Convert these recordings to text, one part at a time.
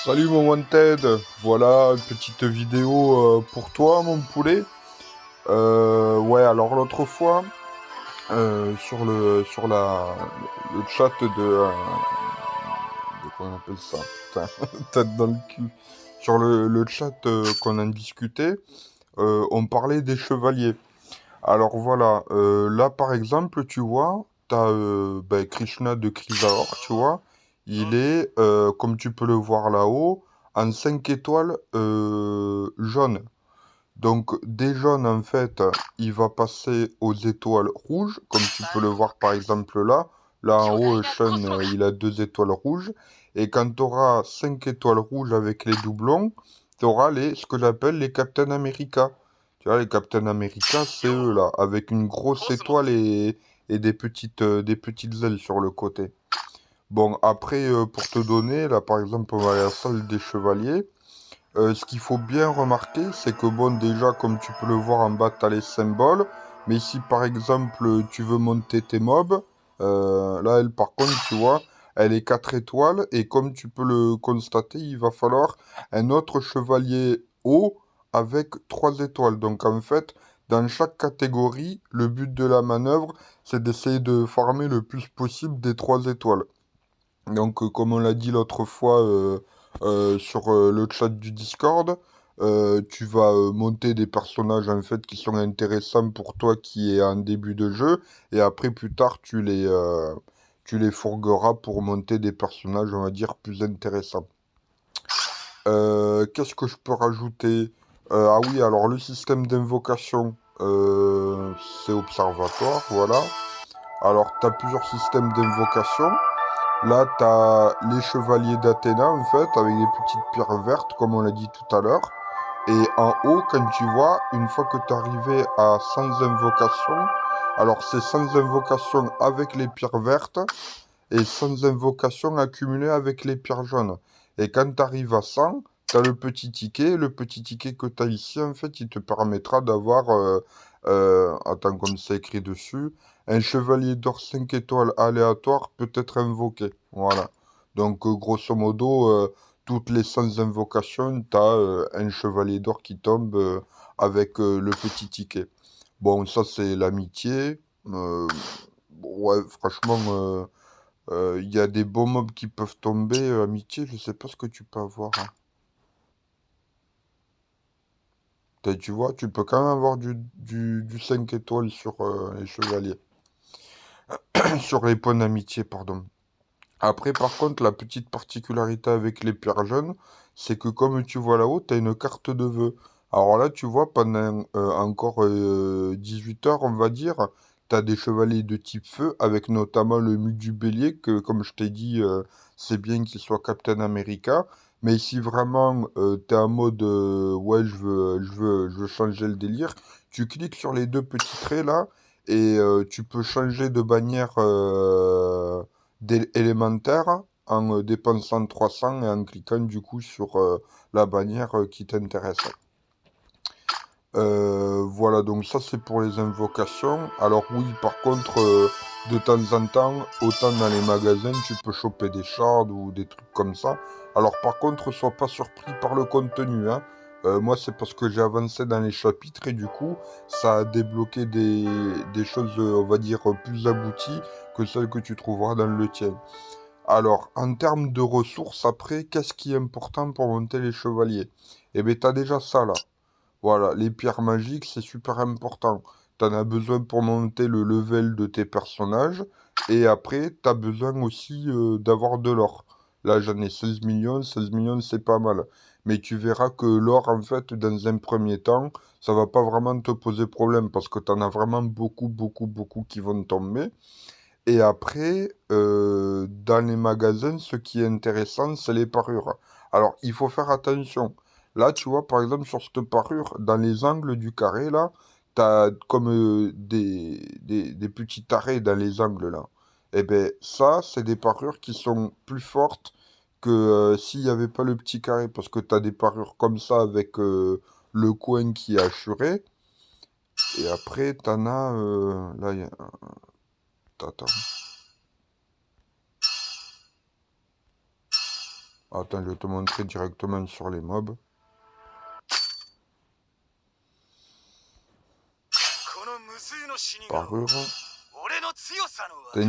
Salut mon Wanted, voilà une petite vidéo pour toi mon poulet. Ouais alors l'autre fois sur le chat de comment on appelle ça, putain, tête dans le cul. Sur le chat qu'on en discutait, on parlait des chevaliers. Alors voilà, là par exemple tu vois, t'as ben, Krishna de Krisaor, tu vois, il est, comme tu peux le voir là-haut, en 5 étoiles jaunes. Donc des jaunes en fait, il va passer aux étoiles rouges, comme tu peux le voir par exemple là. Là en haut, Sean, il a 2 étoiles rouges. Et quand tu auras 5 étoiles rouges avec les doublons, tu auras ce que j'appelle les Captain America. Tu vois, les Captain America, c'est eux là, avec une grosse étoile et des petites ailes sur le côté. Bon, après, pour te donner, là par exemple, on va à la salle des chevaliers. Ce qu'il faut bien remarquer, c'est que bon, déjà, comme tu peux le voir en bas, tu as les symboles. Mais si par exemple, tu veux monter tes mobs, là, elle, par contre, tu vois, elle est 4 étoiles. Et comme tu peux le constater, il va falloir un autre chevalier haut avec 3 étoiles. Donc en fait, dans chaque catégorie, le but de la manœuvre, c'est d'essayer de farmer le plus possible des 3 étoiles. Donc, comme on l'a dit l'autre fois sur le chat du Discord, tu vas monter des personnages en fait qui sont intéressants pour toi qui est en début de jeu, et après plus tard tu les fourgueras pour monter des personnages, on va dire, plus intéressants. Qu'est-ce que je peux rajouter? Ah oui, alors le système d'invocation, c'est observatoire, voilà. Alors, tu as plusieurs systèmes d'invocation. Là, tu as les chevaliers d'Athéna, en fait, avec des petites pierres vertes, comme on l'a dit tout à l'heure. Et en haut, quand tu vois, une fois que tu es arrivé à 100 invocations, alors c'est 100 invocations avec les pierres vertes et 100 invocations accumulées avec les pierres jaunes. Et quand tu arrives à 100, tu as le petit ticket. Le petit ticket que tu as ici, en fait, il te permettra d'avoir, attends, comme c'est écrit dessus, un chevalier d'or 5 étoiles aléatoire peut être invoqué. Voilà. Donc, grosso modo, toutes les 100 invocations, tu as un chevalier d'or qui tombe avec le petit ticket. Bon, ça, c'est l'amitié. Ouais, franchement, il y a des beaux mobs qui peuvent tomber. Amitié, je sais pas ce que tu peux avoir, hein. Tu vois, tu peux quand même avoir du 5 étoiles sur les chevaliers. Sur les points d'amitié, pardon. Après, par contre, la petite particularité avec les pierres jaunes, c'est que comme tu vois là-haut, tu as une carte de vœux. Alors là, tu vois, pendant encore 18 heures, on va dire, tu as des chevaliers de type feu, avec notamment le Mu du Bélier, que comme je t'ai dit, c'est bien qu'il soit Captain America. Mais si vraiment tu es en mode ouais, je veux changer le délire, tu cliques sur les deux petits traits là, et tu peux changer de bannière élémentaire en dépensant 300 et en cliquant du coup sur la bannière qui t'intéresse. Voilà, donc ça c'est pour les invocations. Alors oui, par contre, de temps en temps, autant dans les magasins, tu peux choper des shards ou des trucs comme ça. Alors par contre, sois pas surpris par le contenu, hein. Moi, c'est parce que j'ai avancé dans les chapitres et du coup, ça a débloqué des choses, on va dire, plus abouties que celles que tu trouveras dans le tien. Alors, en termes de ressources, après, qu'est-ce qui est important pour monter les chevaliers? Eh bien, t'as déjà ça là. Voilà, les pierres magiques, c'est super important. T'en as besoin pour monter le level de tes personnages. Et après, t'as besoin aussi d'avoir de l'or. Là, j'en ai 16 millions. 16 millions, c'est pas mal. Mais tu verras que l'or, en fait, dans un premier temps, ça va pas vraiment te poser problème. Parce que t'en as vraiment beaucoup, beaucoup, beaucoup qui vont tomber. Et après, dans les magasins, ce qui est intéressant, c'est les parures. Alors, il faut faire attention. Là, tu vois, par exemple, sur cette parure, dans les angles du carré, là, t'as comme des petits arrêts dans les angles, là. Eh ben, ça, c'est des parures qui sont plus fortes que s'il n'y avait pas le petit carré. Parce que t'as des parures comme ça avec le coin qui est assuré. Et après, t'en as... là, il y a... Attends. Attends, je vais te montrer directement sur les mobs. Parure.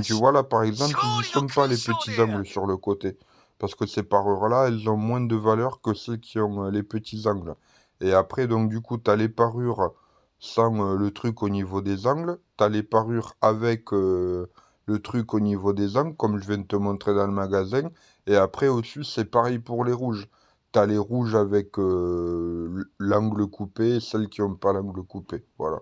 Tu vois là, par exemple, ils y sont pas les petits angles sur le côté. Parce que ces parures-là, elles ont moins de valeur que celles qui ont les petits angles. Et après, donc du coup, tu as les parures sans le truc au niveau des angles. Tu as les parures avec le truc au niveau des angles, comme je viens de te montrer dans le magasin. Et après, au-dessus, c'est pareil pour les rouges. Tu as les rouges avec l'angle coupé et celles qui n'ont pas l'angle coupé. Voilà.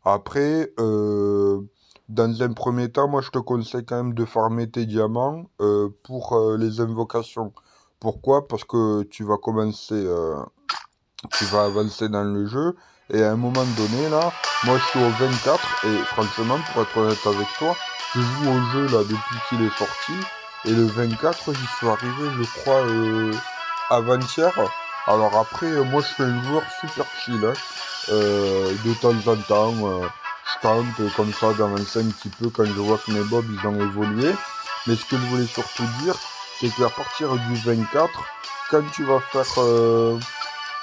Après, dans un premier temps, moi je te conseille quand même de farmer tes diamants pour les invocations. Pourquoi? Parce que tu vas commencer, tu vas avancer dans le jeu et à un moment donné là, moi je suis au 24 et franchement pour être honnête avec toi, je joue au jeu là depuis qu'il est sorti et le 24 j'y suis arrivé je crois avant-hier. Alors après, moi je suis un joueur super chill, hein. De temps en temps, je tente comme ça d'avancer un petit peu quand je vois que mes mobs ils ont évolué. Mais ce que je voulais surtout dire, c'est qu'à partir du 24, quand tu vas faire,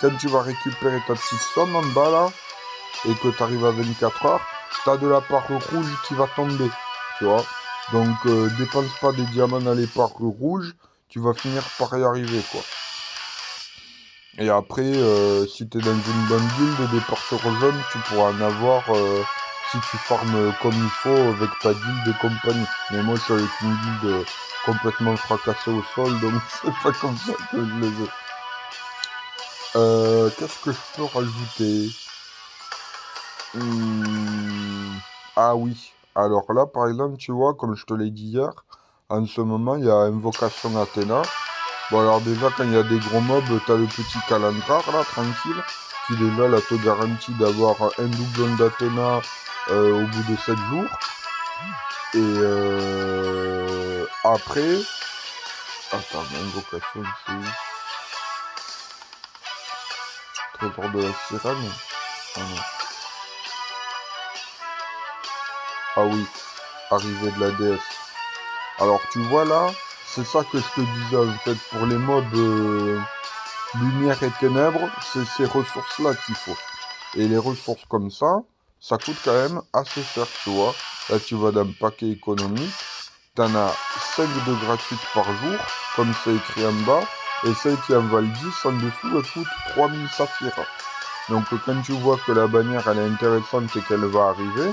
quand tu vas récupérer ta petite somme en bas là, et que tu arrives à 24 heures, tu as de la parure rouge qui va tomber, tu vois. Donc dépense pas des diamants dans les parures rouges, tu vas finir par y arriver quoi. Et après, si tu es dans une bonne guilde, des parures jaunes, tu pourras en avoir si tu farmes comme il faut avec ta guilde et compagnie. Mais moi, je suis avec une guilde complètement fracassée au sol, donc c'est pas comme ça que je les veux. Qu'est-ce que je peux rajouter? Ah oui. Alors là, par exemple, tu vois, comme je te l'ai dit hier, en ce moment, il y a Invocation Athéna. Bon, alors déjà, quand il y a des gros mobs, t'as le petit Calandrar, là, tranquille, qui déjà, là, te garantit d'avoir un doublon d'Athéna au bout de 7 jours. Et après... Attends, invocation, c'est où? Trésor de la sirène? Ah non. Ah oui, arrivée de la déesse. Alors, tu vois, là, c'est ça que je te disais, en fait, pour les mobs lumière et ténèbres, c'est ces ressources-là qu'il faut. Et les ressources comme ça coûte quand même assez cher, tu vois. Là, tu vas dans le paquet économique, t'en as 5 de gratuites par jour, comme c'est écrit en bas, et celle qui en valent 10 en dessous, elle coûte 3000 saphirs. Donc quand tu vois que la bannière, elle est intéressante et qu'elle va arriver,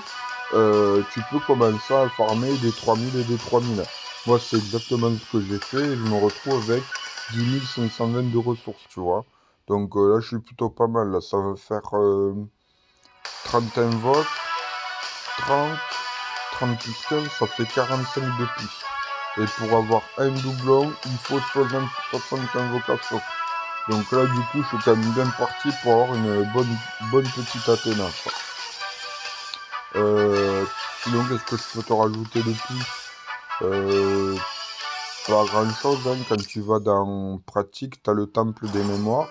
tu peux commencer à farmer des 3000 et des 3000. Moi, c'est exactement ce que j'ai fait, et je me retrouve avec 10 520 de ressources, tu vois. Donc là, je suis plutôt pas mal, là. Ça va faire 30 invoques, 30, 30 plus 15, ça fait 45 de plus. Et pour avoir un doublon, il faut 60 invocations. Donc là, du coup, je suis quand même bien parti pour avoir une bonne petite Athéna. Sinon, qu'est-ce que je peux te rajouter de plus? Pas grand chose, hein. Quand tu vas dans pratique, tu as le temple des mémoires.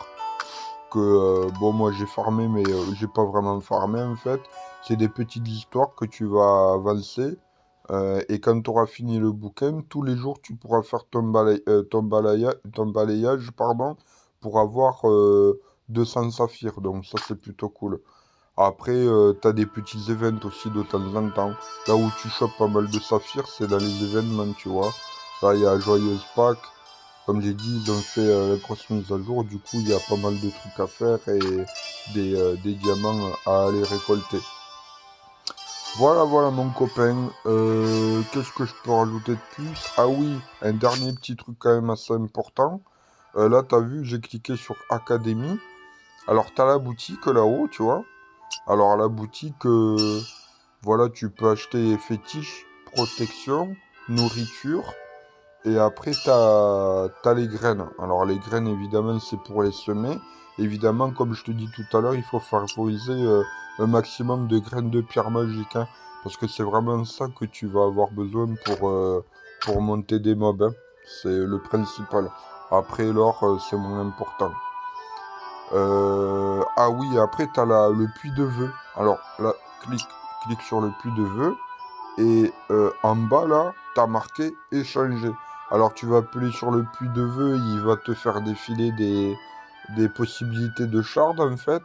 Que bon, moi j'ai farmé, mais j'ai pas vraiment farmé en fait. C'est des petites histoires que tu vas avancer. Et quand tu auras fini le bouquin, tous les jours tu pourras faire ton balayage pardon, pour avoir 200 saphirs. Donc ça c'est plutôt cool. Après, tu as des petits events aussi de temps en temps. Là où tu chopes pas mal de saphirs, c'est dans les événements, tu vois. Là, il y a Joyeuse Pâques. Comme j'ai dit, ils ont fait la grosse mise à jour. Du coup, il y a pas mal de trucs à faire et des diamants à aller récolter. Voilà, voilà mon copain. Qu'est-ce que je peux rajouter de plus? Ah oui, un dernier petit truc quand même assez important. Là, t'as vu, j'ai cliqué sur Académie. Alors, t'as la boutique là-haut, tu vois. Alors, la boutique, voilà, tu peux acheter fétiches, protection, nourriture. Et après, t'as les graines. Alors, les graines, évidemment, c'est pour les semer. Évidemment, comme je te dis tout à l'heure, il faut favoriser un maximum de graines de pierre magique, hein, parce que c'est vraiment ça que tu vas avoir besoin pour monter des mobs, hein. C'est le principal. Après, l'or, c'est moins important. Ah oui, après, t'as le puits de vœux. Alors, là, clique sur le puits de vœux. Et en bas, là, t'as marqué échanger. Alors tu vas appeler sur le puits de vœux, il va te faire défiler des possibilités de shard en fait,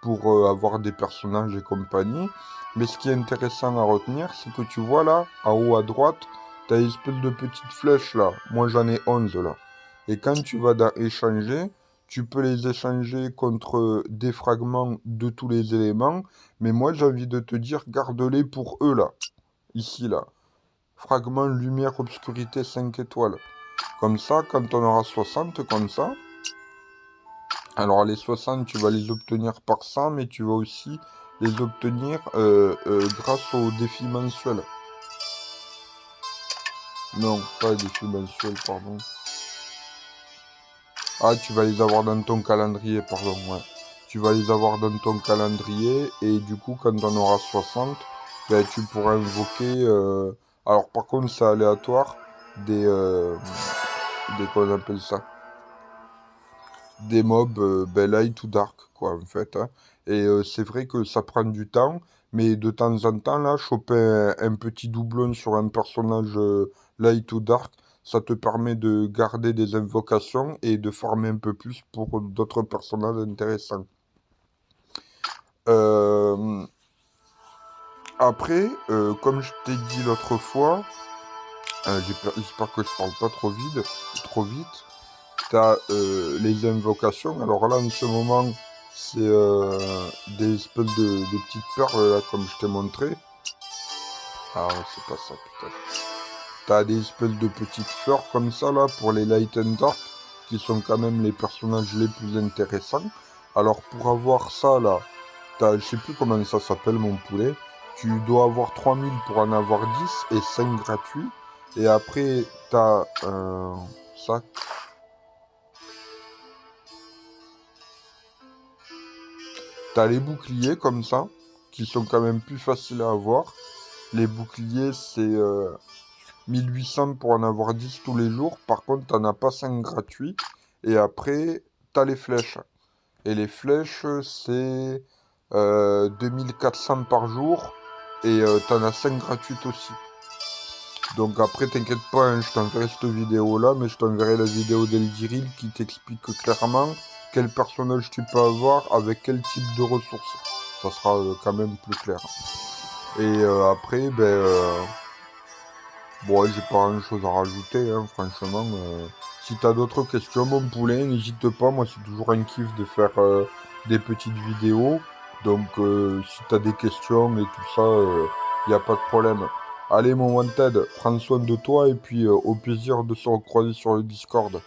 pour avoir des personnages et compagnie. Mais ce qui est intéressant à retenir, c'est que tu vois là, en haut à droite, tu as une espèce de petite flèche là. Moi j'en ai 11 là. Et quand tu vas dans échanger, tu peux les échanger contre des fragments de tous les éléments. Mais moi j'ai envie de te dire, garde-les pour eux là. Ici là. Fragment lumière obscurité 5 étoiles. Comme ça, quand on aura 60 comme ça, alors les 60 tu vas les obtenir par ça, mais tu vas aussi les obtenir grâce au défi mensuel. Non, pas le défi mensuel, pardon. Ah, tu vas les avoir dans ton calendrier, pardon, ouais. Tu vas les avoir dans ton calendrier, et du coup, quand on aura 60, ben, tu pourras invoquer... Alors, par contre, c'est aléatoire, des... Comment on appelle ça? Des mobs light ou dark, quoi, en fait, hein. Et c'est vrai que ça prend du temps, mais de temps en temps, là, choper un petit doublon sur un personnage light ou dark, ça te permet de garder des invocations et de farmer un peu plus pour d'autres personnages intéressants. Euh, Après, comme je t'ai dit l'autre fois, j'espère que je parle pas trop vite. T'as les invocations. Alors là, en ce moment, c'est des espèces de petites perles, là, comme je t'ai montré. Ah, ouais, c'est pas ça, putain. T'as des espèces de petites fleurs comme ça, là, pour les Light and Dark, qui sont quand même les personnages les plus intéressants. Alors, pour avoir ça, là, je sais plus comment ça s'appelle, mon poulet. Tu dois avoir 3000 pour en avoir 10 et 5 gratuits. Et après, t'as ça. T'as les boucliers comme ça, qui sont quand même plus faciles à avoir. Les boucliers, c'est 1800 pour en avoir 10 tous les jours. Par contre, t'en as pas 5 gratuits. Et après, t'as les flèches. Et les flèches, c'est 2400 par jour. Et t'en as 5 gratuites aussi. Donc après, t'inquiète pas, hein, je t'enverrai cette vidéo-là, mais je t'enverrai la vidéo d'Eldiril qui t'explique clairement quel personnage tu peux avoir avec quel type de ressources. Ça sera quand même plus clair. Et après, bon, ouais, j'ai pas grand-chose à rajouter, hein, franchement. Si t'as d'autres questions, mon poulet, n'hésite pas. Moi, c'est toujours un kiff de faire des petites vidéos. Donc, si t'as des questions et tout ça, y a pas de problème. Allez, mon Wanted, prends soin de toi et puis au plaisir de se recroiser sur le Discord.